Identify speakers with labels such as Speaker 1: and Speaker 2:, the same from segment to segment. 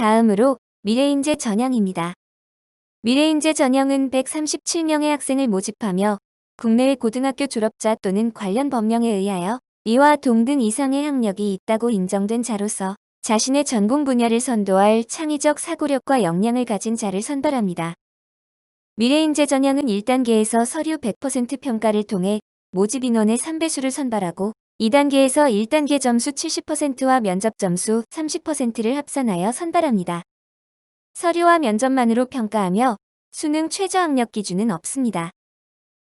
Speaker 1: 다음으로 미래인재 전형입니다. 미래인재 전형은 137명의 학생을 모집하며 국내의 고등학교 졸업자 또는 관련 법령에 의하여 이와 동등 이상의 학력이 있다고 인정된 자로서 자신의 전공 분야를 선도할 창의적 사고력과 역량을 가진 자를 선발합니다. 미래인재 전형은 1단계에서 서류 100% 평가를 통해 모집 인원의 3배수를 선발하고 2단계에서 1단계 점수 70%와 면접 점수 30%를 합산하여 선발합니다. 서류와 면접만으로 평가하며 수능 최저 학력 기준은 없습니다.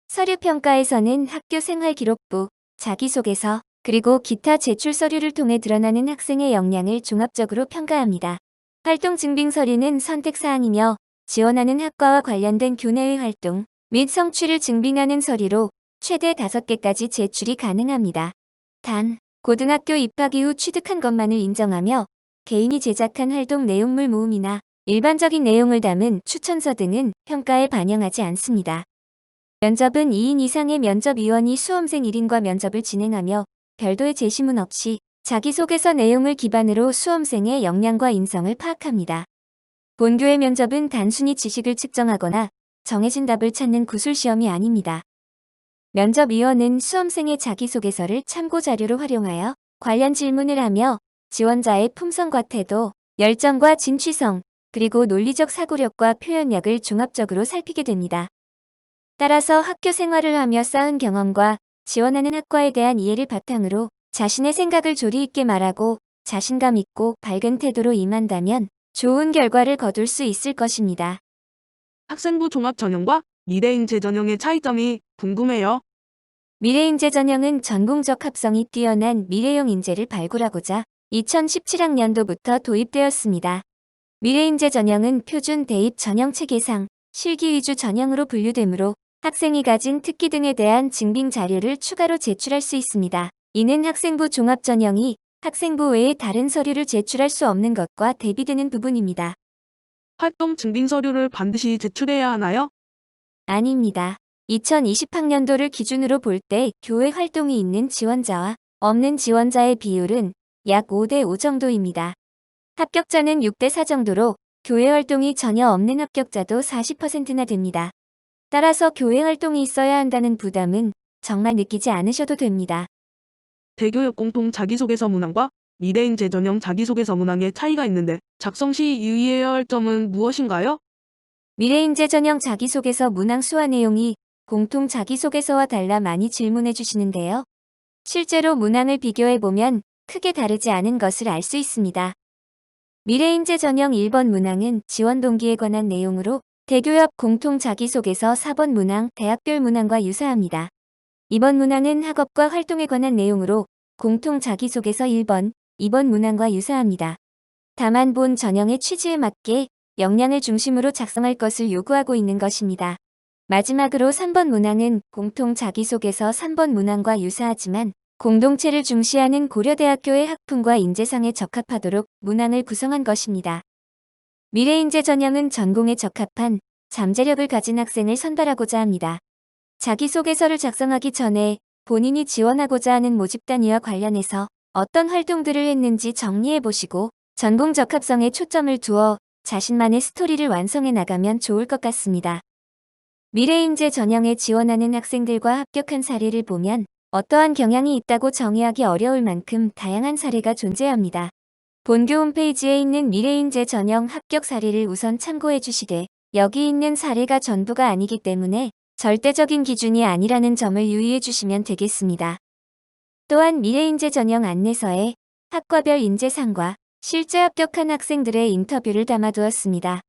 Speaker 1: 서류 평가에서는 학교 생활 기록부, 자기소개서, 그리고 기타 제출 서류를 통해 드러나는 학생의 역량을 종합적으로 평가합니다. 활동 증빙 서류는 선택사항이며 지원하는 학과와 관련된 교내의 활동 및 성취를 증빙하는 서류로 최대 5개까지 제출이 가능합니다. 단, 고등학교 입학 이후 취득한 것만을 인정하며 개인이 제작한 활동 내용물 모음이나 일반적인 내용을 담은 추천서 등은 평가에 반영하지 않습니다. 면접은 2인 이상의 면접위원이 수험생 1인과 면접을 진행하며 별도의 제시문 없이 자기소개서 내용을 기반으로 수험생의 역량과 인성을 파악합니다. 본교의 면접은 단순히 지식을 측정하거나 정해진 답을 찾는 구술시험이 아닙니다. 면접위원은 수험생의 자기소개서를 참고자료로 활용하여 관련 질문을 하며 지원자의 품성과 태도, 열정과 진취성, 그리고 논리적 사고력과 표현력을 종합적으로 살피게 됩니다. 따라서 학교 생활을 하며 쌓은 경험과 지원하는 학과에 대한 이해를 바탕으로 자신의 생각을 조리 있게 말하고 자신감 있고 밝은 태도로 임한다면 좋은 결과를 거둘 수 있을 것입니다.
Speaker 2: 학생부 종합 전형과 미래인재 전형의 차이점이 궁금해요.
Speaker 1: 미래인재 전형은 전공적 합성이 뛰어난 미래형 인재를 발굴하고자 2017학년도부터 도입되었습니다. 미래인재 전형은 표준 대입 전형 체계상 실기 위주 전형으로 분류되므로 학생이 가진 특기 등에 대한 증빙 자료를 추가로 제출할 수 있습니다. 이는 학생부 종합 전형이 학생부 외에 다른 서류를 제출할 수 없는 것과 대비되는 부분입니다.
Speaker 2: 활동 증빙 서류를 반드시 제출해야 하나요?
Speaker 1: 아닙니다. 2020학년도를 기준으로 볼 때 교회 활동이 있는 지원자와 없는 지원자의 비율은 약 5대5 정도입니다. 합격자는 6대4 정도로 교회 활동이 전혀 없는 합격자도 40%나 됩니다. 따라서 교회 활동이 있어야 한다는 부담은 정말 느끼지 않으셔도 됩니다.
Speaker 2: 대교육 공통 자기소개서 문항과 미래인재 전형 자기소개서 문항의 차이가 있는데 작성 시 유의해야 할 점은 무엇인가요?
Speaker 1: 미래인재 전형 자기소개서 문항 수화 내용이 공통 자기소개서와 달라 많이 질문해 주시는데요. 실제로 문항을 비교해보면 크게 다르지 않은 것을 알 수 있습니다. 미래인재 전형 1번 문항은 지원 동기에 관한 내용으로 대교협 공통 자기소개서 4번 문항 대학별 문항과 유사합니다. 2번 문항은 학업과 활동에 관한 내용으로 공통 자기소개서 1번, 2번 문항과 유사합니다. 다만 본 전형의 취지에 맞게 역량을 중심으로 작성할 것을 요구하고 있는 것입니다. 마지막으로 3번 문항은 공통 자기소개서 3번 문항과 유사하지만 공동체를 중시하는 고려대학교의 학풍과 인재상에 적합하도록 문항을 구성한 것입니다. 미래인재 전형은 전공에 적합한 잠재력을 가진 학생을 선발하고자 합니다. 자기소개서를 작성하기 전에 본인이 지원하고자 하는 모집 단위와 관련해서 어떤 활동들을 했는지 정리해 보시고 전공 적합성에 초점을 두어 자신만의 스토리를 완성해 나가면 좋을 것 같습니다. 미래인재 전형에 지원하는 학생들과 합격한 사례를 보면 어떠한 경향이 있다고 정의하기 어려울 만큼 다양한 사례가 존재합니다. 본교 홈페이지에 있는 미래인재 전형 합격 사례를 우선 참고해 주시되 여기 있는 사례가 전부가 아니기 때문에 절대적인 기준이 아니라는 점을 유의해 주시면 되겠습니다. 또한 미래인재 전형 안내서에 학과별 인재상과 실제 합격한 학생들의 인터뷰를 담아두었습니다.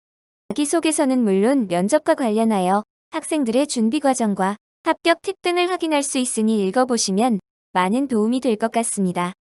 Speaker 1: 자기소개서는 물론 면접과 관련하여 학생들의 준비 과정과 합격 팁 등을 확인할 수 있으니 읽어보시면 많은 도움이 될 것 같습니다.